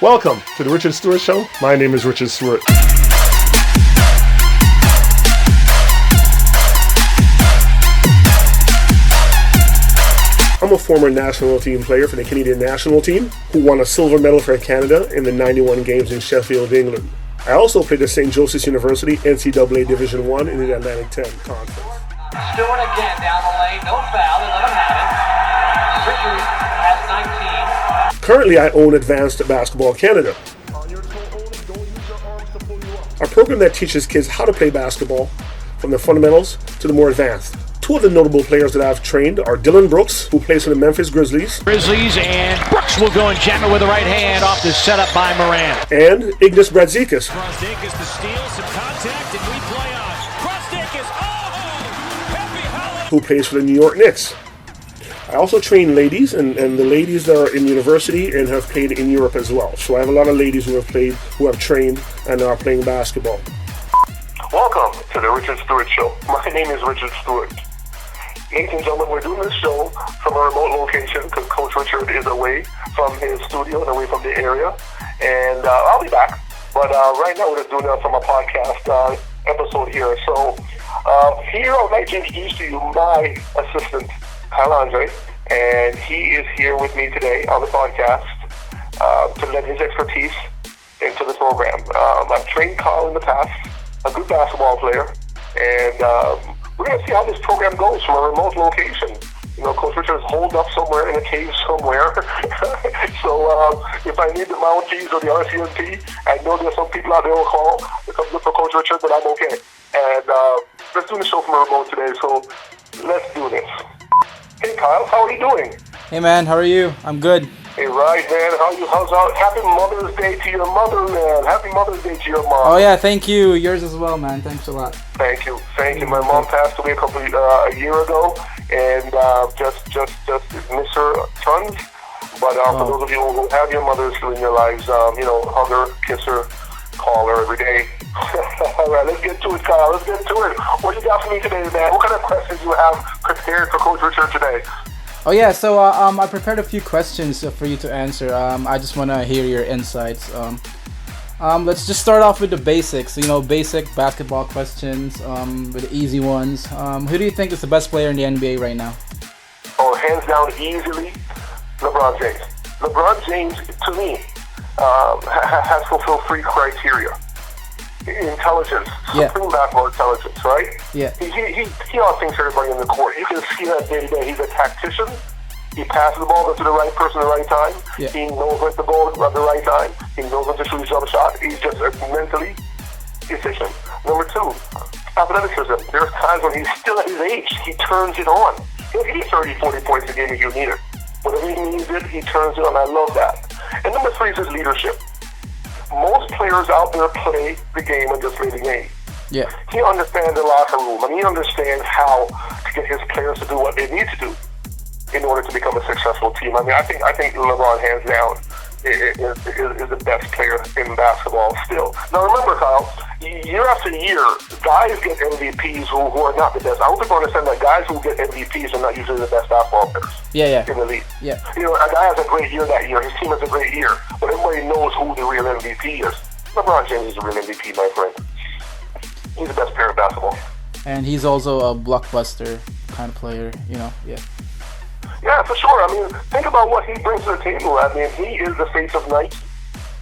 Welcome to the Richard Stewart Show. My name is Richard Stewart. I'm a former national team player for the Canadian national team who won a silver medal for Canada in the 91 games in Sheffield, England. I also played at St. Joseph's University NCAA Division I in the Atlantic 10 Conference. Stewart again down the lane, no foul, they let him have it. Richard has 19. Currently, I own Advanced Basketball Canada, a program that teaches kids how to play basketball from the fundamentals to the more advanced. Two of the notable players that I've trained are Dillon who plays for the Memphis Grizzlies, and Brooks will go and jam it with the right hand off the setup by Morant. And Ignas Brazdeikiz, Brazdeikiz to steal, some contact, and we play on. Brazdeikiz, happy holiday! who plays for the New York Knicks. I also train ladies, and the ladies that are in university and have played in Europe as well. So I have a lot of ladies who have trained and are playing basketball. Welcome to the Richard Stewart Show. My name is Richard Stewart. Ladies and gentlemen, we're doing this show from a remote location because Coach Richard is away from his studio and away from the area. And I'll be back. But right now we're just doing it from a podcast episode here. So here I would like to introduce to you my assistant, Kyle Andre. And he is here with me today on the podcast to lend his expertise into the program. I've trained Kyle in the past, a good basketball player. And we're going to see how this program goes from a remote location. You know, Coach Richard is holed up somewhere in a cave somewhere. So if I need the Mounties or the RCMP, I know there's some people out there who will call to come look for Coach Richard, but I'm okay. And let's do the show from a remote today, so let's do this. Hey, Kyle, how are you doing? Hey, man, how are you? I'm good. Hey, right, man. How's out? Happy Mother's Day to your mother, man. Happy Mother's Day to your mom. Oh, yeah, thank you. Yours as well, man. Thanks a lot. Thank you. My mom passed away a year ago, and just miss her tons. But for those of you who have your mothers still in your lives, hug her, kiss her, call her every day. All right, let's get to it, Kyle. Let's get to it. What do you got for me today, man? What kind of questions do you have prepared for Coach Richard today? Oh, yeah, so I prepared a few questions for you to answer. I just want to hear your insights. Let's just start off with the basics, basic basketball questions, with the easy ones. Who do you think is the best player in the NBA right now? Oh, hands down, easily, LeBron James. LeBron James, to me, has fulfilled three criteria. Intelligence, supreme basketball intelligence, right? Yeah. He outthinks everybody in the court. You can see that day to day. He's a tactician. He passes the ball to the right person at the right time. Yeah. He knows when to go at the right time. He knows when to shoot his jump shot. He's just mentally efficient. Number two, athleticism. There's times when he's still at his age. He turns it on. He'll get 30, 40 points a game if you need it. Whenever he needs it, he turns it on. I love that. And number three is his leadership. Most players out there play the game and just play the game. Yeah. He understands the locker room, and he understands how to get his players to do what they need to do in order to become a successful team. I mean, I think LeBron, hands down, is the best player in basketball still. Now, remember, Kyle, year after year, guys get MVPs who are not the best. I hope people understand that guys who get MVPs are not usually the best basketball players in the league. Yeah. A guy has a great year that year. His team has a great year. But everybody knows who the real MVP is. LeBron James is the real MVP, my friend. He's the best player in basketball. And he's also a blockbuster kind of player, yeah. Yeah, for sure. I mean, think about what he brings to the table. I mean, he is the face of Nike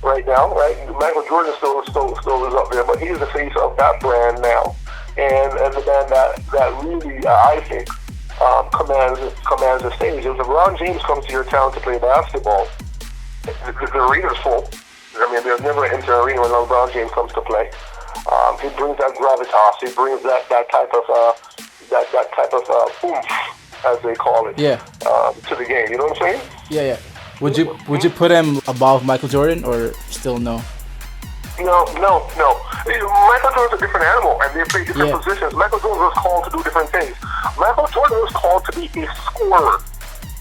right now, right? Michael Jordan still is up there, but he is the face of that brand now. And the band that really, I think, commands the stage. If LeBron James comes to your town to play basketball, the arena's full. I mean, there's never an empty arena when LeBron James comes to play. He brings that gravitas. He brings that type of oomph, as they call it, to the game. You know what I'm saying? Yeah. Would you put him above Michael Jordan or still no? No. Michael Jordan's a different animal, and they play different positions. Michael Jordan was called to do different things. Michael Jordan was called to be a scorer.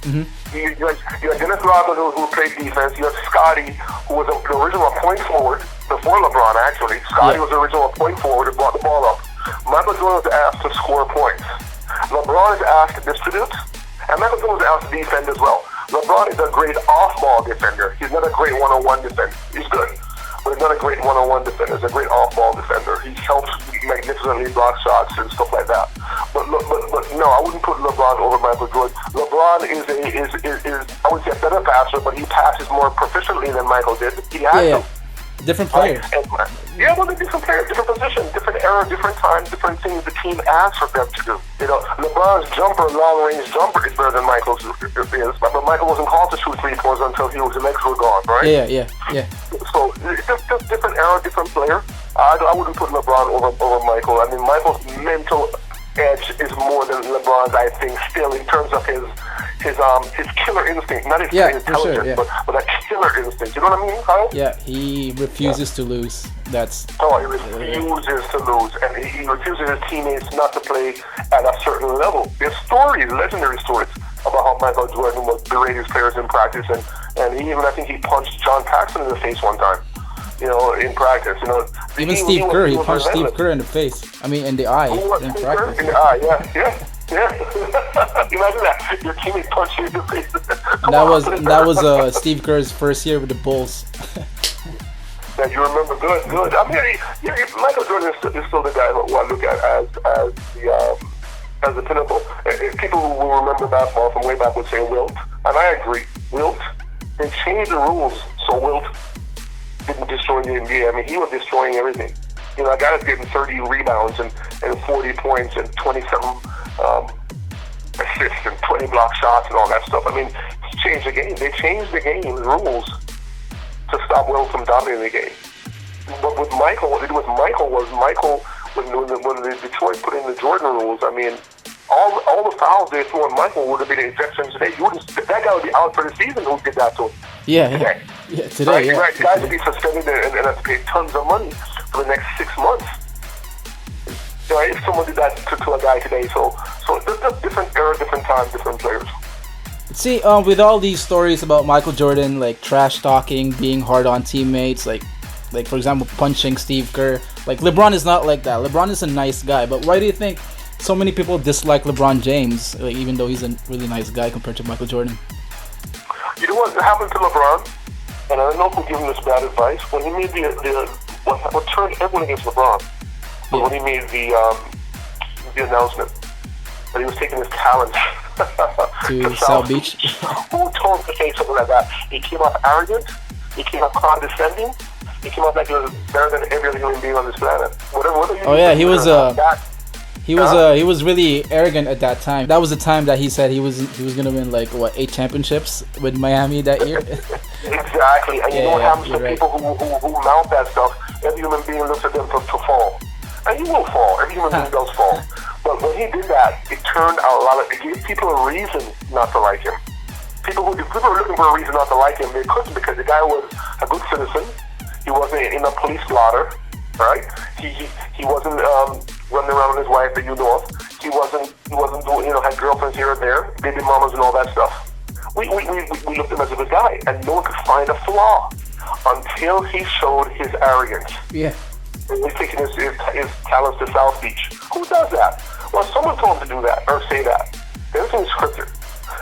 Mm-hmm. You had Dennis Rodman who played defense. You had Scotty, who was the original point forward before LeBron, actually. Scotty was the original point forward who brought the ball up. Michael Jordan was asked to score points. LeBron is asked to distribute, and Michael Jordan was asked to defend as well. LeBron is a great off-ball defender. He's not a great one-on-one defender. He's good, but he's not a great one-on-one defender. He's a great off-ball defender. He helps magnificently block shots and stuff like that. But no, I wouldn't put LeBron over Michael Jordan. LeBron is I would say a better passer, but he passes more proficiently than Michael did. He has to. Different players. Yeah, well, they're different players, different position, different era, different time, different things the team asks for them to do. You know, LeBron's jumper, long-range jumper is better than Michael's is, but Michael wasn't called to shoot three-pointers until his legs were gone, right? Yeah. So, it's just different era, different player. I wouldn't put LeBron over Michael. I mean, Michael's mental edge is more than LeBron's, I think, still in terms of his killer instinct, not his intelligence, but a killer instinct. You know what I mean, Kyle? Yeah, he refuses to lose. He refuses to lose, and he refuses his teammates not to play at a certain level. There's stories, legendary stories, about how Michael Jordan would berate his players in practice, and he even, I think, he punched John Paxson in the face one time. You know, in practice, you know. Even Steve Kerr, he punched Steve Kerr in the face. I mean, in the eye. In practice. In the eye, yeah. Imagine that. Your teammate punched you in the face. That was Steve Kerr's first year with the Bulls. That you remember good. I mean, Michael Jordan is still the guy who I look at as the pinnacle. People who will remember basketball from way back would say Wilt, and I agree. Wilt, they changed the rules so Wilt didn't destroy the NBA. I mean, he was destroying everything. You know, a guy was getting 30 rebounds and 40 points and 27 assists and 20 block shots and all that stuff. I mean, it's changed the game. They changed the game, the rules, to stop Will from dominating the game. But with Michael, what they did with Michael was when the Detroit put in the Jordan rules, I mean, all the fouls they threw on Michael would have been exceptions today. That guy would be out for the season who did that to him. Today. Right. Guys would be suspended and have to pay tons of money for the next 6 months. Right? If someone did that to a guy today, so it's different era, different time, different players. See, with all these stories about Michael Jordan, like trash talking, being hard on teammates, like for example, punching Steve Kerr. Like LeBron is not like that. LeBron is a nice guy, but why do you think so many people dislike LeBron James, like, even though he's a really nice guy compared to Michael Jordan? You know what happened to LeBron? And I don't know if we're giving this bad advice. When he made what turned everyone against LeBron, when he made the announcement that he was taking his talents to South Beach. Who told him to say something like that? He came off arrogant. He came off condescending. He came off like he was better than every other human being on this planet. He was really arrogant at that time. That was the time that he said he was gonna win 8 championships with Miami that year. Exactly, and you know what happens to people who mount that stuff? Every human being looks at them to fall, and he will fall. Every human being does fall. But when he did that, it gave people a reason not to like him. If people were looking for a reason not to like him, they couldn't, because the guy was a good citizen. He wasn't in a police blotter, right? He wasn't running around with his wife that you know of. He wasn't doing, had girlfriends here and there, baby mamas and all that stuff. We looked at him as a good guy, and no one could find a flaw until he showed his arrogance. Yeah. He's taking his talents to South Beach. Who does that? Well, someone told him to do that or say that. Everything's scripted.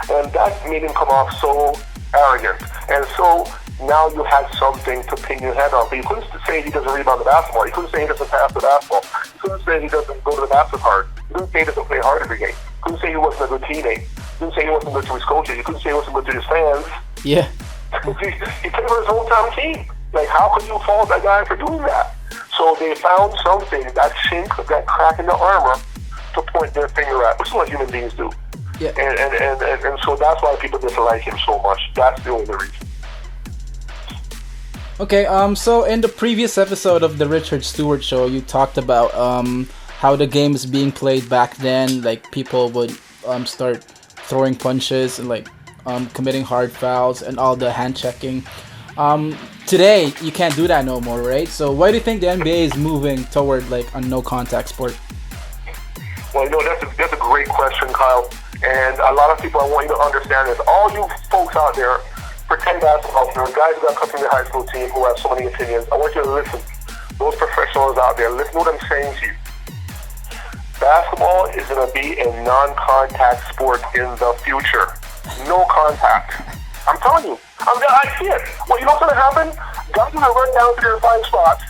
And that made him come off so arrogant. And so now you had something to pin your head on. But you couldn't say he doesn't rebound the basketball. You couldn't say he doesn't pass the basketball. You couldn't say he doesn't go to the basket hard. You couldn't say he doesn't play hard every game. You couldn't say he wasn't a good teammate. You couldn't say he wasn't good to his coaches. You couldn't say he wasn't good to his fans. Yeah. He played for his hometown team. Like, how could you fault that guy for doing that? So they found something, that chink, that crack in the armor, to point their finger at, which is what human beings do. Yeah. And so that's why people dislike him so much. That's the only reason. Okay, so in the previous episode of the Richard Stewart Show, you talked about how the game is being played back then. Like, people would start throwing punches and committing hard fouls and all the hand checking. Today, you can't do that no more, right? So why do you think the NBA is moving toward a no contact sport? Well, that's a great question, Kyle. And a lot of people, I want you to understand this. All you folks out there, pretend basketball players, guys who got cut from your high school team who have so many opinions, I want you to listen. Those professionals out there, listen to what I'm saying to you. Basketball is going to be a non-contact sport in the future. No contact. I'm telling you. I see it. Well, you know what's going to happen? Guys are going to run down to their 5 spots.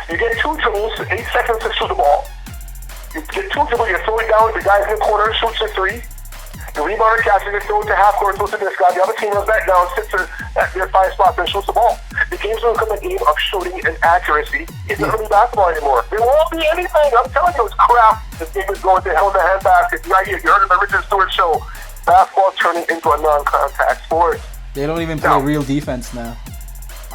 You get 2 dribbles, 8 seconds to shoot the ball. You get 2 dribbles, you throw it down, the guy in the corner shoots a 3. The rebounder catches it, throws it to half court, throws it to this guy. The other team runs back down, sits at their 5 spots and shoots the ball. The game's going to become a game of shooting and accuracy. It's not going to be basketball anymore. There won't be anything. I'm telling you, it's crap. This game is going to hell in the handbasket. Right here, you heard of the Richard Stewart Show. Basketball turning into a non-contact sport. They don't even play real defense now.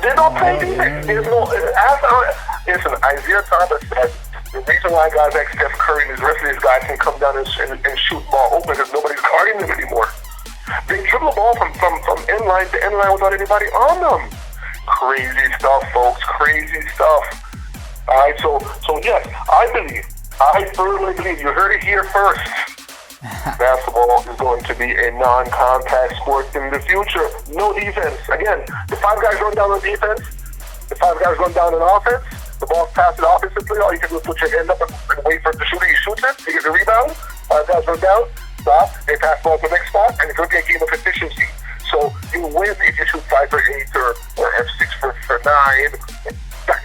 They don't play defense. Listen, Isaiah Thomas said the reason why guys like Steph Curry and the rest of these guys can come down and shoot the ball open is nobody's guarding them anymore. They dribble the ball from end line to end line without anybody on them. Crazy stuff, folks. Crazy stuff. All right, so yes, I firmly believe, you heard it here first. Basketball is going to be a non-contact sport in the future. No defense. Again, the 5 guys run down on defense. The 5 guys run down on offense. The ball's passed it offensively. All you can do is put your hand up and wait for the shooter. He shoots it. You get the rebound. 5 guys run down. Stop. They pass the ball to the next spot. And it's going to be a game of efficiency. So you win if you shoot 5 for 8 or F6 for 9.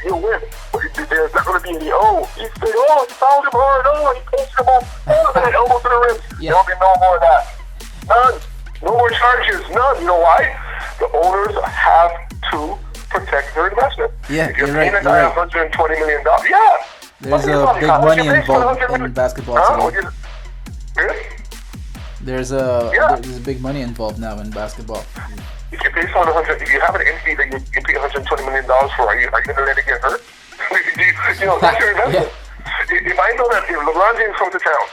You win. There's not going to be any, he fouled him hard. He posted him off. An elbow to the rim. Yeah. There'll be no more of that. None. No more charges. None. You know why? The owners have to protect their investment. Yeah, if you're you're paying right. a guy $120 million, yeah. There's a big money involved in basketball today. There's a big money involved now in basketball. If you pay someone if you have an entity that you pay $120 million for, are you going to let it get hurt? That's your investment. If I know that if LeBron James comes to town,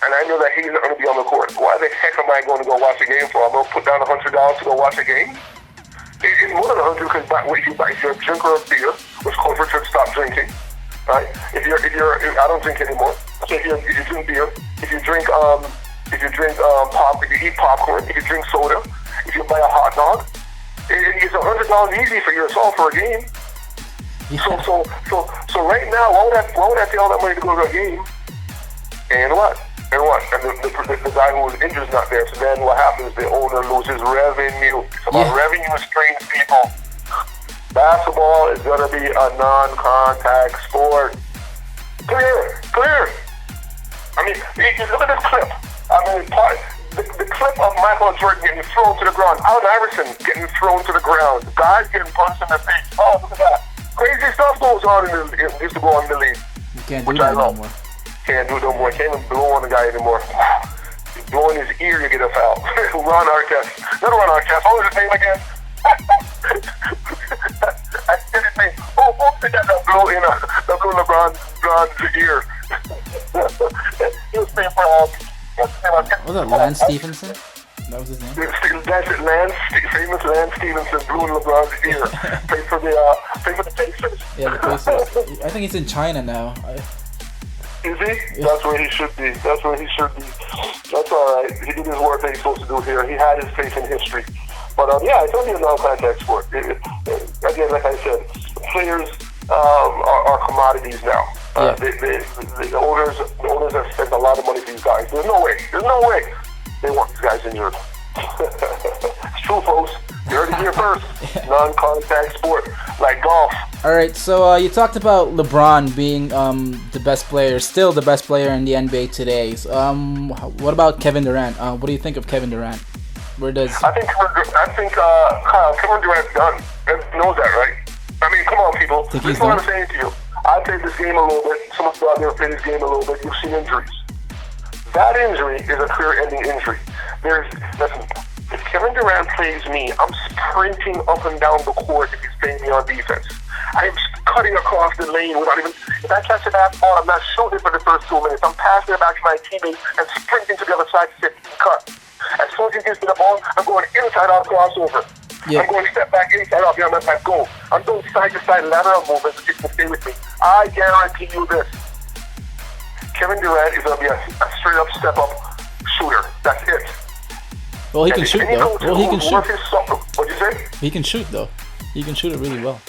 and I know that he's not going to be on the court, why the heck am I going to go watch a game for? I'm going to put down $100 to go watch a game? It's more than 100 because if you're a drinker of beer, which culture should stop drinking, right? If I don't drink anymore. So if you drink beer, if you drink pop, if you eat popcorn, if you drink soda, if you buy a hot dog, it's $100 easy for your assault for a game. Yeah. So right now, why would I pay all that money to go to a game? And what? And the guy who was injured is not there. So then what happens? The owner loses revenue. It's about revenue streams, people. Basketball is going to be a non-contact sport. Clear. I mean, you look at this clip. I mean, the clip of Michael Jordan getting thrown to the ground. Allen Iverson getting thrown to the ground. Guys getting punched in the face. Oh, look at that. Crazy stuff goes on used to go on in the league. You can't do that no more. Can't do it no more. Can't even blow on the guy anymore. You blow in his ear, you get a foul. Ron Artest. Not Ron Artest. What was his name again? I said his name. Who did that blow in LeBron's ear? He was playing for Was that Lance Stephenson? That was his name? That's it, famous Lance Stephenson blew in LeBron's ear. Played for the Pacers. Yeah, the Pacers. I think he's in China now. Is he? Yeah. That's where he should be. That's all right. He did his work that he's supposed to do here. He had his place in history. But it's only a non-contact sport. Again, like I said, players are commodities now. The owners have spent a lot of money for these guys. There's no way they want these guys injured. It's true, folks. You heard it here first. Non-contact sport, like golf. All right, so you talked about LeBron being the best player, still the best player in the NBA today. What about Kevin Durant? What do you think of Kevin Durant? Where does I think Kevin Durant's done. Everyone knows that, right? I mean, come on, people. This is what I'm saying to you. I played this game a little bit. Some of you out there played this game a little bit. You've seen injuries. That injury is a career-ending injury. Listen, if Kevin Durant plays me, I'm sprinting up and down the court if he's playing me on defense. I'm cutting across the lane without even... If I catch a basketball, I'm not shooting for the first 2 minutes. I'm passing it back to my teammates and sprinting to the other side to sit and cut. As soon as he gets to the ball, I'm going inside-out crossover. Yeah. I'm going to step back inside out behind my back, go. I'm doing side-to-side lateral movements so you can stay with me. I guarantee you this. Kevin Durant is going to be a straight-up step-up shooter. That's it. Well, he can shoot, though. He can shoot. What'd you say? He can shoot, though. He can shoot it really well.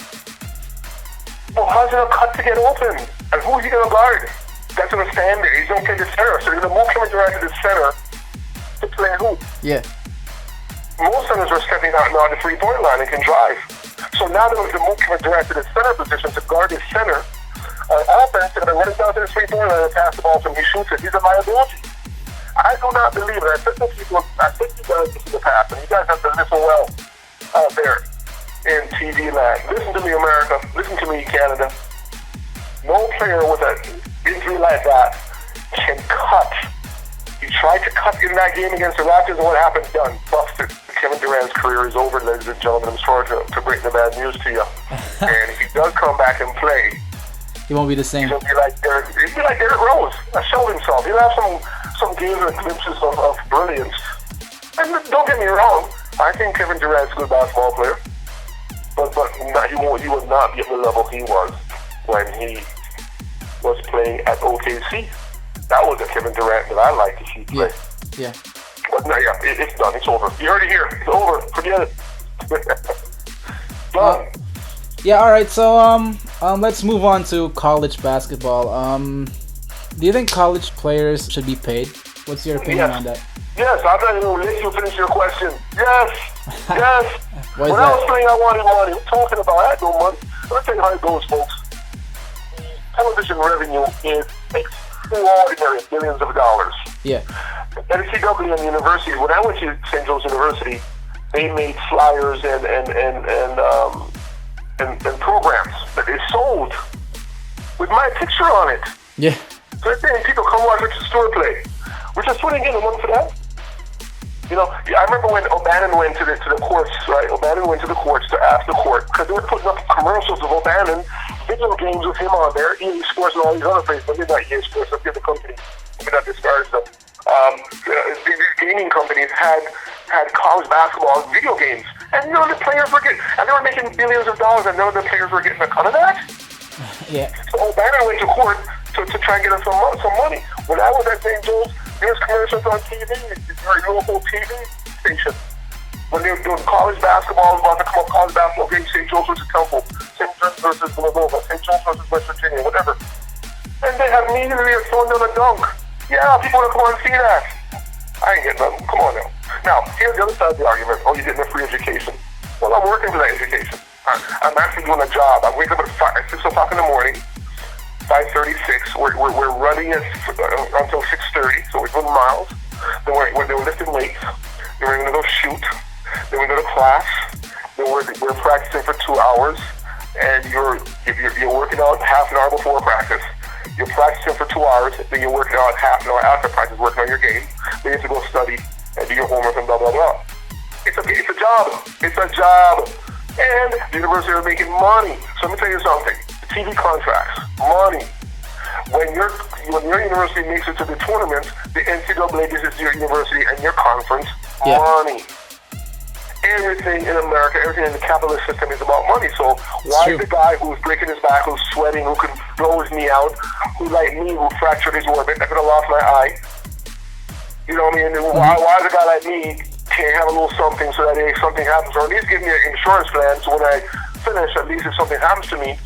Well, how's he going to cut to get open? And who is he going to guard? That's going to stand there. He's going to play the center. So they're going to move Kevin Durant to the center to play who? Yeah. most centers are stepping out now on the three-point line and can drive. So now they're going to move Kevin Durant to the center position to guard his center. Offense, they're going to run it down to the three-point line and pass the ball to him. He shoots it. He's a liability. I do not believe it. I think you guys listen to the past, and you guys have to listen well out there in TV land. Listen to me, America. Listen to me, Canada. No player with an injury like that can cut. He tried to cut in that game against the Raptors, and what happened? Done. Busted. Kevin Durant's career is over, ladies and gentlemen. I'm sorry to break the bad news to you. And if he does come back and play, He won't be the same. he'll be like Derrick Rose. Showed himself. He'll have some games and glimpses of brilliance. And don't get me wrong, I think Kevin Durant's a good basketball player. But he would not be at the level he was when he was playing at OKC. That was the Kevin Durant that I like to see play. Yeah. But no, yeah, it's done. It's over. You heard it here. It's over. Forget it. Done. Yeah, alright, so let's move on to college basketball. Do you think college players should be paid? What's your opinion on that? Yes, I'm not even going to let you finish your question. Yes. Yes. Why is When that? I was playing, I wanted money. I'm talking about I had no money. Let me tell you how it goes, folks. Television revenue is extraordinary, billions of dollars. Yeah. NCAA and universities. When I went to St. Joe's University, they made flyers and programs that they sold with my picture on it. Yeah. So they're saying people come watch Richard Stewart play. We're just putting in a month for that. You know, I remember when O'Bannon went to the courts, right? O'Bannon went to the courts to ask the court, because they were putting up commercials of O'Bannon, video games with him on there, EA Sports and all these other places, but they're not EA Sports, that's the other company. I mean, not disparage them. These gaming companies had college basketball video games, and none of the players were getting, and they were making billions of dollars, and none of the players were getting a cut of that. Yeah. So O'Bannon went to court to try and get us some money. When I was at St. Joe's, there's commercials on TV, your local TV station. When they were doing college basketball, about to come up college basketball games, St. Joe's versus Temple, St. Joe's versus Villanova, St. Joe's versus West Virginia, whatever. And they have immediately thrown down a dunk. Yeah, people want to come on and see that. I ain't getting nothing. Come on now. Now, here's the other side of the argument. Oh, you're getting a free education. Well, I'm working for that education. I'm actually doing a job. I wake up at 6 o'clock in the morning. 5:36. We're running until 6:30, so we're doing miles. Then we're lifting weights. Then we're gonna go shoot. Then we go to class. Then we're practicing for 2 hours, and you're working out half an hour before practice. You're practicing for 2 hours. Then you're working out half an hour after practice, working on your game. Then you have to go study and do your homework and blah blah blah. It's a job. It's a job. And the university are making money. So let me tell you something. TV contracts, money. When your university makes it to the tournament, the NCAA gives it to your university and your conference money. Everything in America, everything in the capitalist system is about money. So why is the guy who's breaking his back, who's sweating, who can blow his knee out, who like me, who fractured his orbit, I could have lost my eye. You know what I mean? Why is a guy like me can't have a little something so that if something happens, or at least give me an insurance plan so when I finish, at least if something happens to me,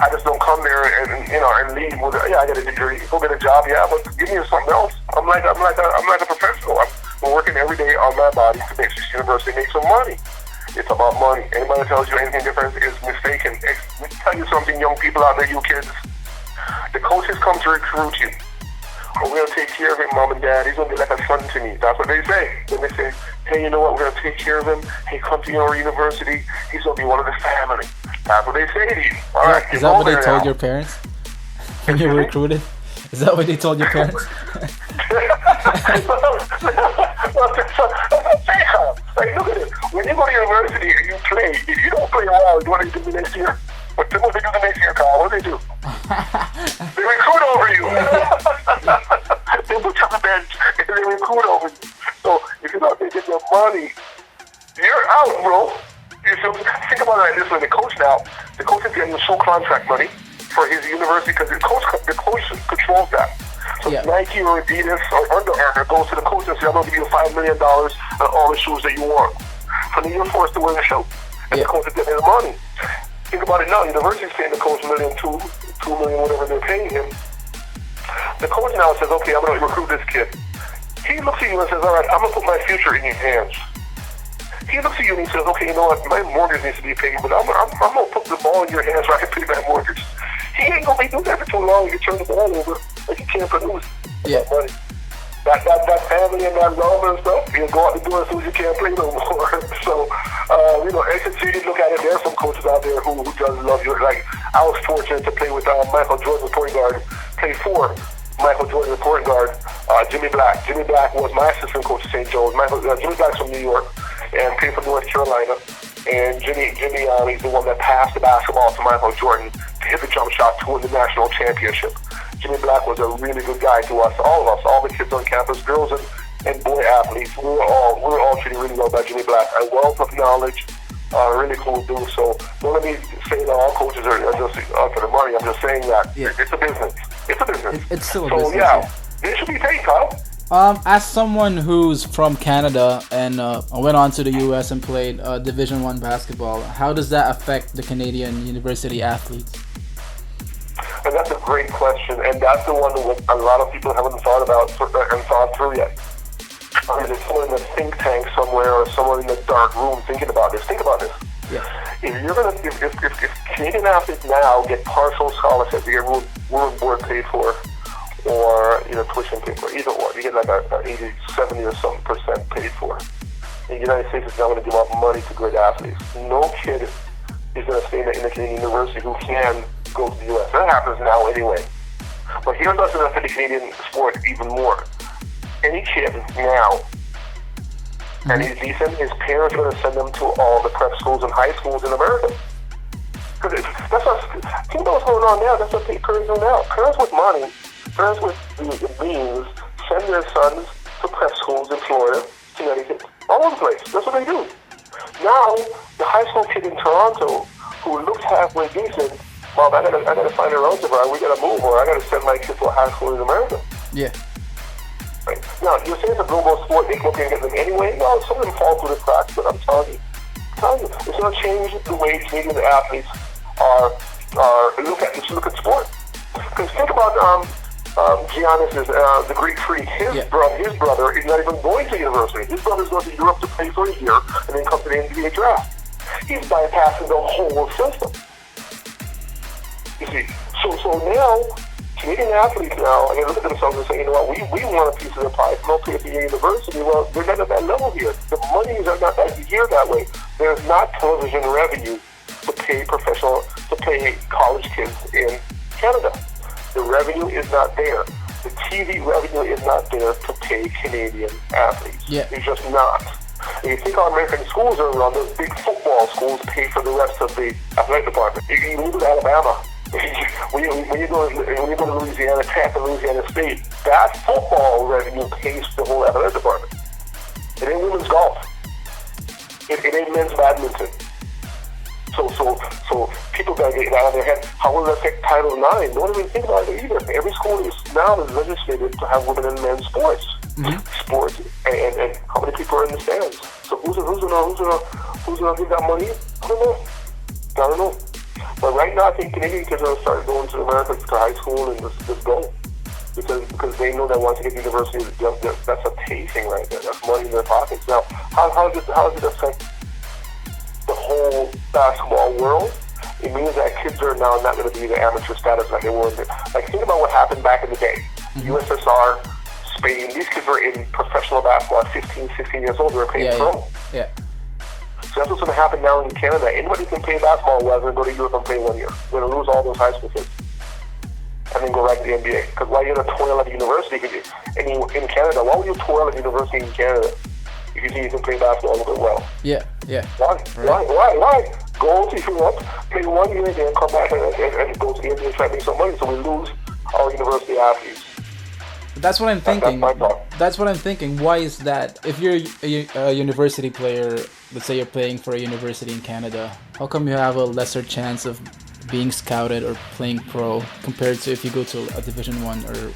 I just don't come there and leave with I got a degree, go get a job, but give me something else. I'm like a professional. I'm working every day on my body to make this university make some money. It's about money. Anybody that tells you anything different is mistaken. Let me tell you something, young people out there, you kids. The coaches come to recruit you. We're going to take care of him, mom and dad. He's going to be like a son to me. That's what they say. Then they say, hey, you know what? We're going to take care of him. Hey, come to your university. He's going to be one of the family. That's what they say to you. All right. Is that what they told your parents when you were recruited? Is that what they told your parents? Like, look at it. When you go to university and you play, if you don't play well, what do you do the next year? What do they do the next year, Carl? What do they do? They recruit over you. They put you on the bench and they recruit over you. So if you're not taking your money, you're out, bro. You should think about it like this way. The coach is getting the full contract money for his university because the coach controls that. So Nike or Adidas or Under Armour goes to the coach and says, I'm going to give you $5 million on all the shoes that you want. So then you're forced to wear the shoe. And the coach is getting the money. Think about it now. University's paying the coach $1 million, $2 million, whatever they're paying him. The coach now says, okay, I'm going to recruit this kid. He looks at you and says, all right, I'm going to put my future in your hands. he looks at you and he says, okay, you know what, my mortgage needs to be paid, but I'm going to put the ball in your hands so I can pay that mortgage. He ain't going to be doing that for too long. You turn the ball over, like you can't produce that money. That family and that love and stuff, you go out the door as soon as you can't play no more. So, it's a serious look at it. There are some coaches out there who does love you. Like, I was fortunate to play with Michael Jordan, the point guard, play for Michael Jordan, the point guard, Jimmy Black. Jimmy Black was my assistant coach at St. Joe's. Jimmy Black's from New York and played for North Carolina. And Jimmy, he's the one that passed the basketball to Michael Jordan to hit the jump shot to win the national championship. Jimmy Black was a really good guy to us, all the kids on campus, girls and boy athletes. We were all treated really well by Jimmy Black. A wealth of knowledge, really cool dude. So don't let me say that all coaches are just out for the money. I'm just saying that it's a business. It's a business. It's still a business. So yeah, they should be paid, Kyle. As someone who's from Canada and went on to the U.S. and played Division I basketball, how does that affect the Canadian university athletes? And that's a great question, and that's the one that a lot of people haven't thought about and thought through yet. There's someone in a think tank somewhere or someone in a dark room thinking about this. Think about this. Yeah. If Canadian athletes now get partial scholarships, you get room and board paid for, or tuition paid for, either or, you get like a 80, 70 or something % paid for. The United States is now going to give up money to great athletes. No kid is going to stay in a Canadian university who can go to the U.S. That happens now anyway. But here's what's going to affect the Canadian sport even more. Any kid now, and he's decent, his parents are going to send them to all the prep schools and high schools in America. Think about what's going on now. That's what parents do now. Parents with money, parents with means, send their sons to prep schools in Florida, Connecticut, all over the place. That's what they do. Now, the high school kid in Toronto who looks halfway decent, Mom, I gotta find a relative, or we gotta move, or I gotta send my kid to a high school in America. Yeah. Right. Now, you're saying it's a global sport, they can get them anyway. No, some of them fall through the cracks, but I'm telling you, it's gonna change the way Canadian athletes look at sport. Because think about Giannis, the Greek freak. His brother is not even going to university. His brother's going to Europe to play for a year and then come to the NBA draft. He's bypassing the whole system. You see, so now, Canadian athletes now, they look at themselves and say, you know what, we want a piece of the pie. If don't pay at the university, well, they're not at that level here. The monies are not that here that way. There's not television revenue to pay college kids in Canada. The revenue is not there. The TV revenue is not there to pay Canadian athletes. Yeah. It's just not. And you think our American schools are around, those big football schools pay for the rest of the athletic department. You move to Alabama. When you go to Louisiana Tech and Louisiana State, that football revenue pays for the whole athletic department. It ain't women's golf. It ain't men's badminton. So people gotta get it out of their head. How will it affect Title IX? Don't even think about it either. Every school now is legislated to have women and men's sports. Sports, and how many people are in the stands? So who's gonna give that money? I don't know. But right now, I think Canadian kids are going to start going to America to high school and just go. Because they know that once they get to university, that's a pacing right there. That's money in their pockets. Now, how does it affect the whole basketball world? It means that kids are now not going to be the amateur status like they were. Like, think about what happened back in the day. USSR, Spain, these kids were in professional basketball at 15, 16 years old. They were playing pro. Yeah. So that's what's going to happen now in Canada. Anybody can play basketball well, they're going to go to Europe and play 1 year. We're going to lose all those high school kids. And then go right to the NBA. Because while you're going to toil at a university, in Canada, why would you toil at a university in Canada if you think you can play basketball a little bit well? Yeah. Why? Right. Why? Go to Europe, play 1 year, then come back and go to the NBA and try to make some money. So we lose our university athletes. That's what I'm thinking. That's my thought. That's what I'm thinking. Why is that? If you're a university player, let's say you're playing for a university in Canada, how come you have a lesser chance of being scouted or playing pro compared to if you go to a Division I or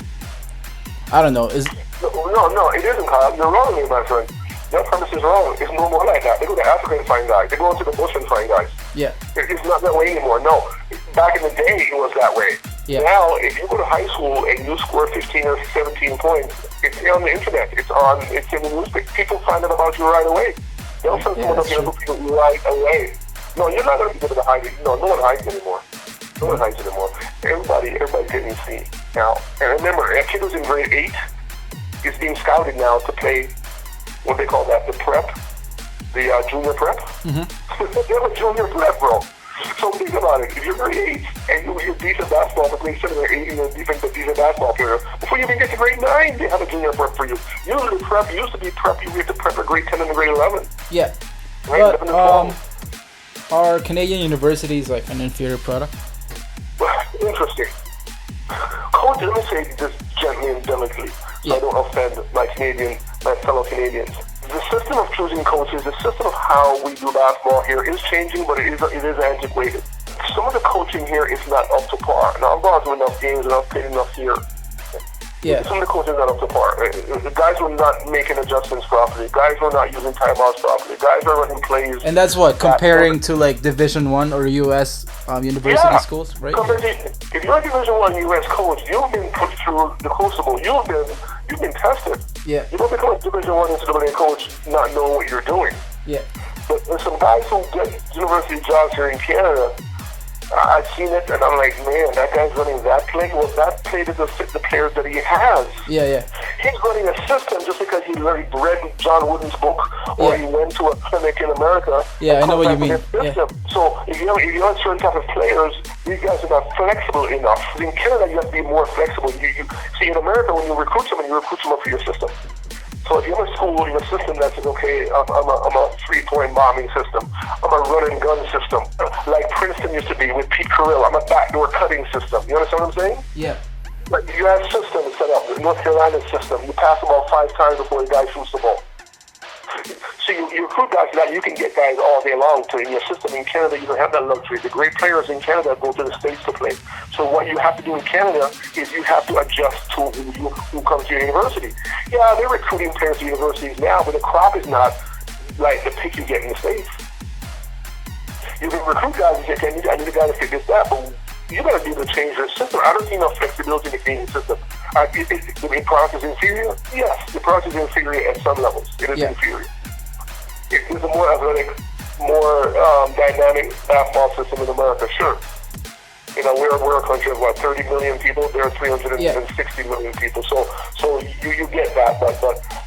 I don't know? No, it isn't, Kyle. You're wrong here, my friend. That premise is wrong. It's no more like that. They go to Africa and find guys. They go into the bush and find guys. Yeah. It's not that way anymore. No. Back in the day, it was that way. Yeah. Now, if you go to high school and you score 15 or 17 points, it's on the internet. It's in the newspaper. People find out about you right away. They'll send Yeah, someone up that's here true. to people right away. No, you're not going to be able to hide it. No one hides anymore. No one hides anymore. Everybody's getting seen now. And remember, a kid who's in grade 8 is being scouted now to play what they call that, the prep, the junior prep. Mm-hmm. They have a junior prep, bro. So think about it. If you're grade 8 and you're decent basketball for grade 7 or 8, you're a decent basketball player, before you even get to grade 9, they have a junior prep for you. Usually prep used to be prep, you get to prep at grade 10 and grade 11. Yeah. Right? But 11 and 12. are Canadian universities like an inferior product? Interesting. Coach, let me say this gently and delicately, so I don't offend my fellow Canadians. The system of choosing coaches, the system of how we do basketball here is changing, but it is antiquated. Some of the coaching here is not up to par. Now, I've gone to enough games and I've played enough here. Yeah. Some of the coaching is not up to par. The guys were not making adjustments properly. Guys were not using timeouts properly. Guys were running plays. And that's what, comparing to like Division 1 or US university schools, right? If you're a Division 1 US coach, you've been put through the crucible. You've been tested. Yeah. You don't become a Division 1 NCAA coach not knowing what you're doing. Yeah. But there's some guys who get university jobs here in Canada. I've seen it, and I'm like, man, that guy's running that play. Well, that play doesn't fit the players that he has. Yeah. He's running a system just because he read John Wooden's book or he went to a clinic in America. Yeah, I know what you mean. Yeah. So if you have certain type of players, these guys are not flexible enough. In Canada, you have to be more flexible. You see, in America, when you recruit someone up for your system. So if you have a school in a system that says, okay, I'm a three-point bombing system, I'm a run-and-gun system, like Princeton used to be with Pete Carrill, I'm a backdoor cutting system. You understand what I'm saying? Yeah. Like you have systems set up, the North Carolina system, you pass the ball 5 times before the guy shoots the ball. So you recruit guys that you can get guys all day long to in your system. In Canada, you don't have that luxury. The great players in Canada go to the States to play. So what you have to do in Canada is you have to adjust to who comes to your university. Yeah, they're recruiting players to universities now, but the crop is not like the pick you get in the States. You can recruit guys and say, okay, I need a guy to fit this, that, but you got to be able to change your system. I don't see enough flexibility in the Canadian system. The product is inferior? Yes, the product is inferior at some levels. It is inferior. It is a more athletic, more dynamic basketball system in America, sure. You know, we're a country of, 30 million people? There are 360 million people. So you get that, but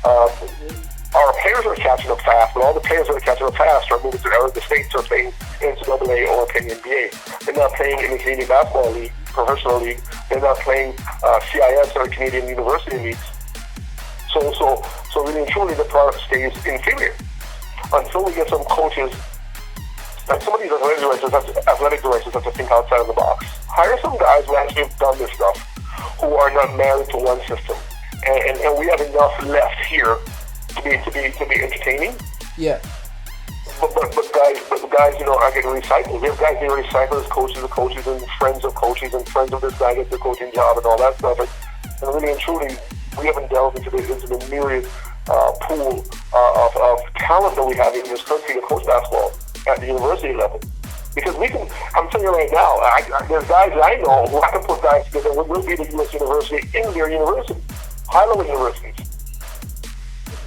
our players are catching up fast, but all the players that are catching up fast are moving to the States are playing NCAA or playing NBA. They're not playing in the Canadian Basketball League, professional league. They're not playing CIS or Canadian University leagues. So really and truly, the product stays inferior until we get some coaches. Like some of these athletic directors have to think outside of the box. Hire some guys who actually have done this stuff, who are not married to one system, and we have enough left here to be entertaining. Yeah. But guys, you know, are getting recycled. We have guys getting recycled as coaches, and friends of coaches, and friends of this guy gets the coaching job and all that stuff. And really and truly, we haven't delved into the myriad pool of talent that we have in this country to coach basketball at the university level. Because I'm telling you right now, there's guys that I know who I can put guys together who will be the U.S. university in their university, high-level universities.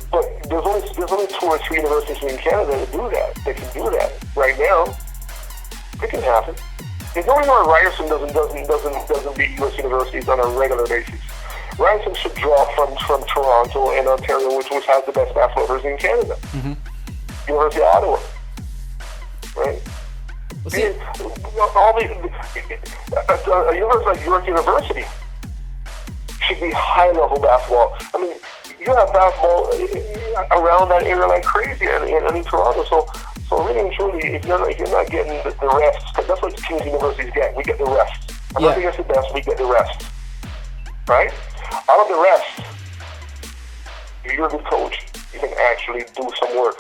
But there's only 2 or 3 universities in Canada that do that. They can do that right now. It can happen. There's no reason why Ryerson doesn't beat U.S. universities on a regular basis. Ryerson should draw from Toronto and Ontario, which has the best basketball players in Canada. Mm-hmm. University of Ottawa, right? A university like York University should be high-level basketball. I mean, you have basketball around that area like crazy, and in Toronto. So really and truly, if you're not getting the rest, because that's what King's universities get. We get the rest. I'm not against the best. We get the rest, right? Out of the rest, if you're a good coach, you can actually do some work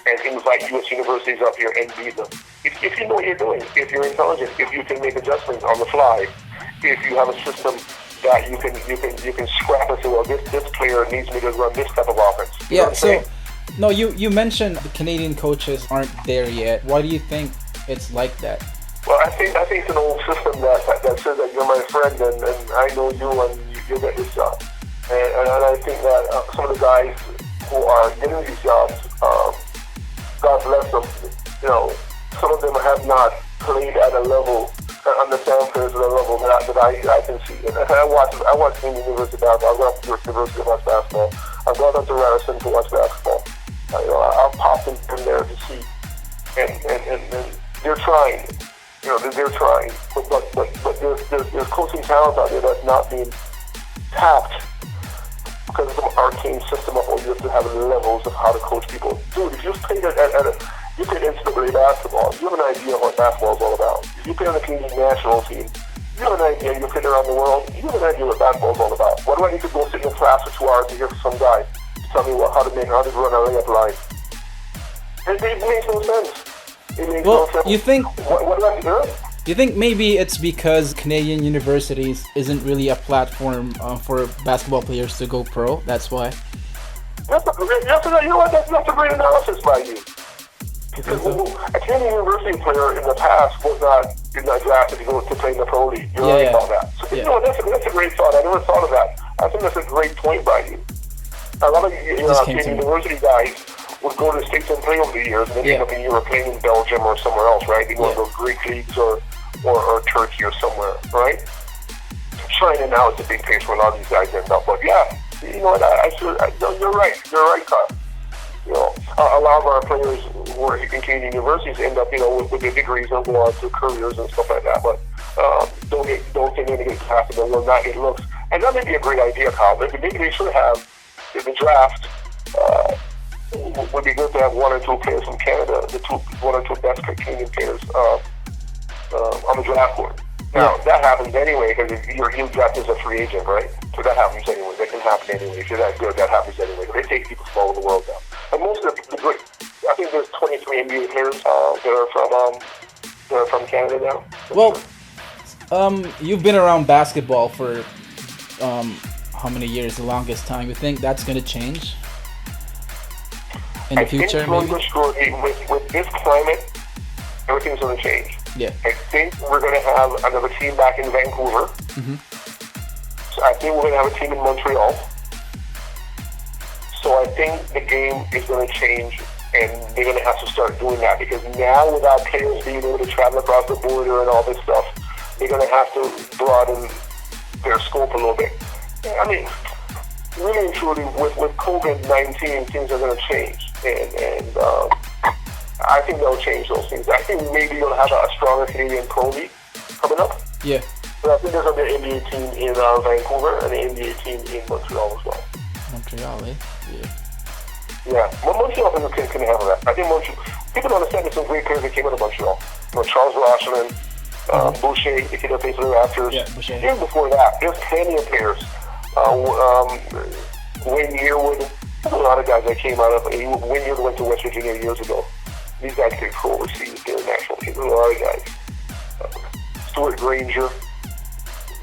and invite U.S. universities up here and beat them. If you know what you're doing, if you're intelligent, if you can make adjustments on the fly, if you have a system that you can scrap and say, well, this player needs me to run this type of offense. You know what I'm saying? No, you mentioned the Canadian coaches aren't there yet. Why do you think it's like that? Well, I think it's an old system that says that you're my friend and I know you and you'll get this job. And I think that some of the guys who are getting these jobs bless them, some of them have not played at a level, on the sound players at a level that I can see. And I watch Indian University basketball. I've gone to York University to watch basketball. I've gone up to Ryerson to watch basketball. I'll pop in there to see. And they're trying. They're trying. But there's coaching talent out there that's not being tapped because of some arcane system of you have to have levels of how to coach people. Dude, if you played you played NCAA basketball, you have an idea of what basketball is all about. If you play on the Canadian national team, you have an idea, you played around the world, you have an idea what basketball is all about. What do I need to go sit in class for 2 hours to hear from some guy to tell me how to run a layup line? It makes no sense. It makes no sense. You think... What do I do? You think maybe it's because Canadian universities isn't really a platform for basketball players to go pro? That's why? That's a great analysis by you. Because a Canadian university player in the past was not drafted to go to play in the pro league. You're right about that. So, that's a great thought. I never thought of that. I think that's a great point by you. A lot of Canadian university guys would go to the States and play over the years, and then end up in Europe playing in Belgium or somewhere else, right? They go to Greek leagues or Turkey or somewhere, right? China now is a big place where a lot of these guys end up. But you're right. You're right, Kyle. A lot of our players who are in Canadian universities end up, with their degrees and go on to careers and stuff like that. But don't get anything drafted and will not get looks. And that may be a great idea, Kyle. Maybe they should have in the draft. Would be good to have 1 or 2 players from Canada, 1 or 2 best Canadian players on the draft board. Now, that happens anyway because you draft as a free agent, right? So that happens anyway. That can happen anyway. If you're that good, that happens anyway. They take people from all over the world now. And most of the great, I think there's 23 NBA players that are from Canada now. Well, you've been around basketball for how many years? The longest time. You think that's going to change in the future? Maybe? With this climate, everything's going to change. Yeah. I think we're going to have another team back in Vancouver. Mm-hmm. So I think we're going to have a team in Montreal. So I think the game is going to change, and they're going to have to start doing that because now, without players being able to travel across the border and all this stuff, they're going to have to broaden their scope a little bit. I mean, really and truly, with COVID-19, things are going to change, and I think they'll change those things. I think maybe you'll have a stronger Canadian Pro League coming up. Yeah. But I think there's going to be an NBA team in Vancouver and an NBA team in Montreal as well. Montreal, eh? Yeah. Well, Montreal can handle that. I think people don't understand there's some great players that came out of Montreal. Charles Rosselin, Boucher, the kid that plays for the Raptors. Yeah, Boucher. Even before that, there's plenty of players. Wayne Yearwood, there's a lot of guys that came out of. Wayne Yearwood went to West Virginia years ago. These guys played pro overseas. They're national teams. There's a lot of guys. Stewart Granger.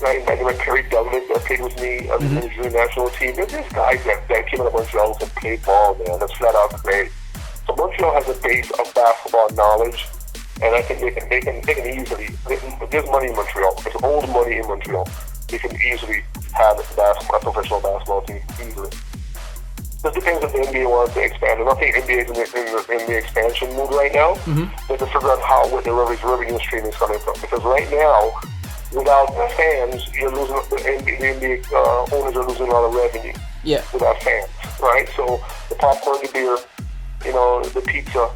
Right, like Perry Douglas that played with me on the junior national team. There's guys that came out of Montreal and played ball, man. That's flat out great. So Montreal has a base of basketball knowledge, and I think they can easily. There's money in Montreal. There's old money in Montreal. They can easily have a professional basketball team easily. It depends if the NBA wants to expand. I don't think NBA is in the expansion mood right now. They have to figure out where the revenue stream is coming from. Because right now, without fans, you're losing. The NBA owners are losing a lot of revenue. Yeah. Without fans, right? So the popcorn, the beer, the pizza,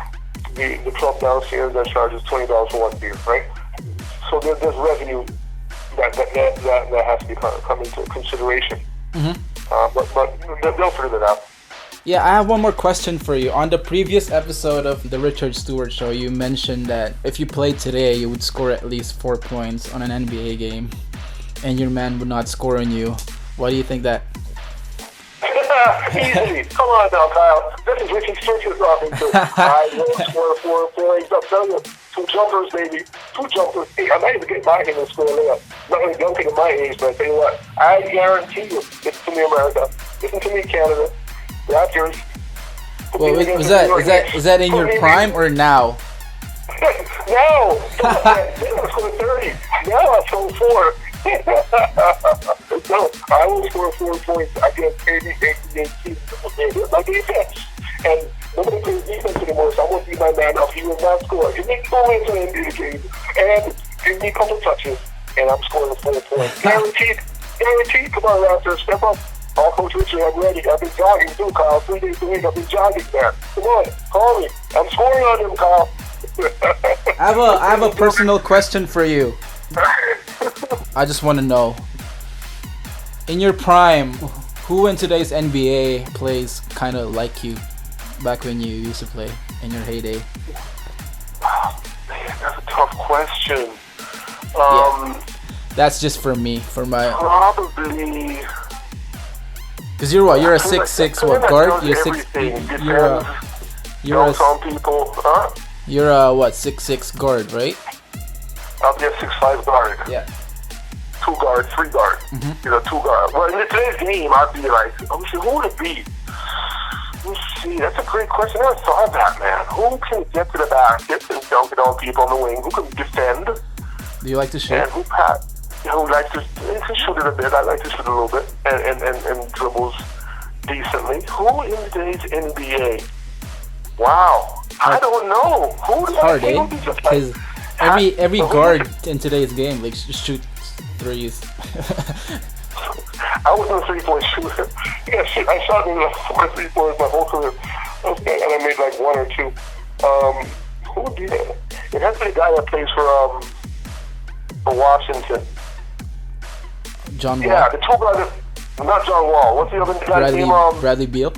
the club downstairs that charges $20 for one beer, right? So there's revenue that has to be come into consideration. But they'll figure that out. Yeah, I have one more question for you. On the previous episode of the Richard Stewart Show, you mentioned that if you played today, you would score at least 4 points on an NBA game, and your man would not score on you. Why do you think that? Easy. Come on now, Kyle. This is Richard Stewart you're talking to. I will score 4 points. I'm telling you, 2 jumpers, baby. 2 jumpers. Hey, I might even get by him and score a layup. Not only dunking at my age, but I tell you what, I guarantee you, listen to me, America. Listen to me, Canada. Raptors. Well, is that in your prime or now? No. I scored 30. Now I scored 4. No, I will score 4 points against any team. My defense. And Nobody plays defense anymore, so I want to be my man up. He will not score. Give me 2 wins in the NBA game, and give me a couple touches, and I'm scoring 4 points. Guaranteed. Guaranteed. Come on, Raptors, step up. All Coach Richard, I'm ready. I've been jogging too, Kyle. 3 days a week, I've been jogging, man. Come on, call me. I'm scoring on him, Kyle. I have a personal question for you. I just want to know. In your prime, who in today's NBA plays kind of like you back when you used to play in your heyday? Man, that's a tough question. That's just for me, for my. Probably. Cause you're what? You're a 6'6" what guard? You're 6. You're some people, huh? You're a what? 6'6" guard, right? I'll be a 6'5" guard. Yeah. 2 guard, 3 guard. You know, 2 guard. Well, in today's game, I'd be like, who would it be? Let's see. That's a great question. I never thought of that, man. Who can get to the basket and dunk it on people on the wing? Who can defend? Do you like to shoot? And who likes to shoot it a bit. I like to shoot a little bit and dribbles decently. Who in today's NBA? Wow. I don't know. Who it's hard, eh? Because every guard in today's game like shoots threes. I wasn't a 3-point shooter. Yeah, I shot in like 4 3-pointers my whole career. Okay, and I made like 1 or 2. Who did it? It has to be a guy that plays for Washington. John Wall. Yeah, the 2 brothers. Not John Wall. What's the other guy's name? Bradley Beal.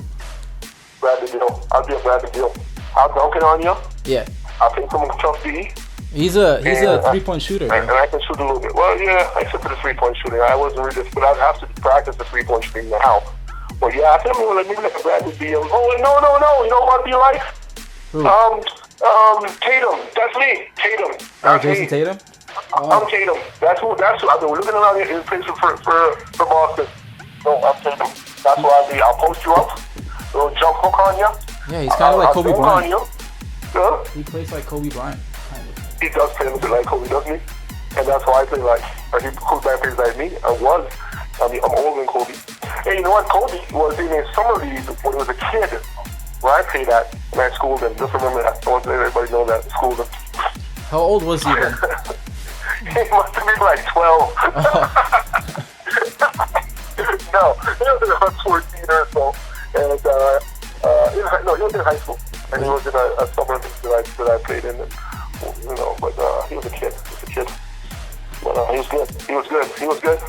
Bradley Beal. I'll be a Bradley Beal. I'll dunk it on you. Yeah. I'll take some tough D. He's a 3-point shooter. And I can shoot a little bit. Well, yeah, except for the 3-point shooting. I wasn't really, but I'd have to practice the 3-point shooting now. But yeah, I think maybe like a Bradley Beal. Oh, no. You know what I'd be like? Who? Tatum. That's me. Tatum. Oh, Jason Tatum? I'm Tatum. That's who I've been looking around here in place for Boston. No, I'm Tatum. That's what I'll be. I'll post you up. Little jump hook on you. Yeah, he's kind of like Kobe Bryant. Huh? He plays like Kobe Bryant. He does play a little bit like Kobe, doesn't he? And that's why I play like, Kobe Bryant plays like me. I'm older than Kobe. Hey, you know what? Kobe was in a summer league when he was a kid, where I played at, and I schooled him. Just remember that. I want to let everybody know that. Schooled him. How old was he then? He must have been like 12. No, he was about 14 or so. And, he was in high school. And he was in a summer league that I played in. And, but he was a kid. But he was good.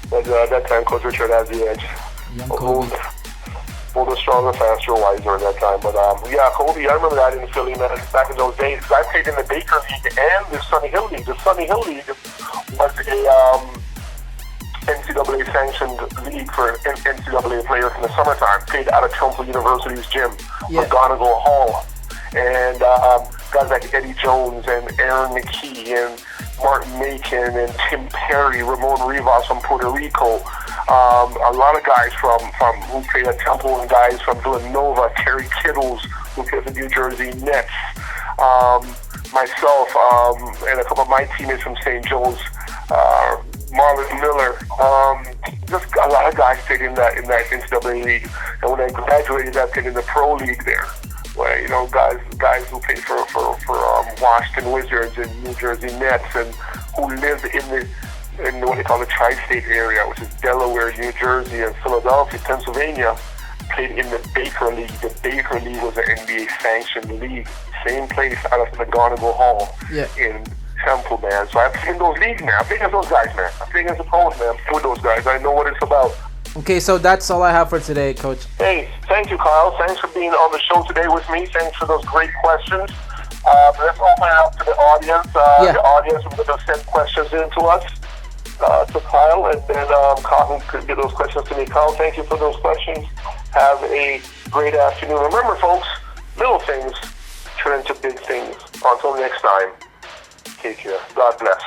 But at that time, Coach Richard has the edge. Young Kobe. Older, stronger, faster, wiser at that time. But yeah, Kobe, I remember that in Philly, man, back in those days. I played in the Baker League and the Sunny Hill League. The Sunny Hill League was a NCAA sanctioned league for NCAA players in the summertime. Played out of Temple University's gym, McGonigal Hall. And guys like Eddie Jones and Aaron McKee and Martin Macon and Tim Perry, Ramon Rivas from Puerto Rico. A lot of guys from who played at Temple and guys from Villanova, Terry Kittles, who plays the New Jersey Nets. Myself and a couple of my teammates from St. Joe's, Marlon Miller. Just a lot of guys played in that NCAA league. And when I graduated, I played in the pro league there, where guys who played for Washington Wizards and New Jersey Nets, and who lived in what they call the tri-state area, which is Delaware, New Jersey, and Philadelphia, Pennsylvania, played in the Baker League. The Baker League was an NBA-sanctioned league. Same place out of McGonigal Hall in Temple, man. So I play in those leagues, man. I play against those guys, man. I play against the pros, man. With those guys, I know what it's about. Okay, so that's all I have for today, Coach. Hey, thank you, Kyle. Thanks for being on the show today with me. Thanks for those great questions. Let's open it up to the audience. The audience will send questions in to us, to Kyle, and then Kyle could get those questions to me. Kyle, thank you for those questions. Have a great afternoon. Remember, folks, little things turn into big things. Until next time, take care. God bless.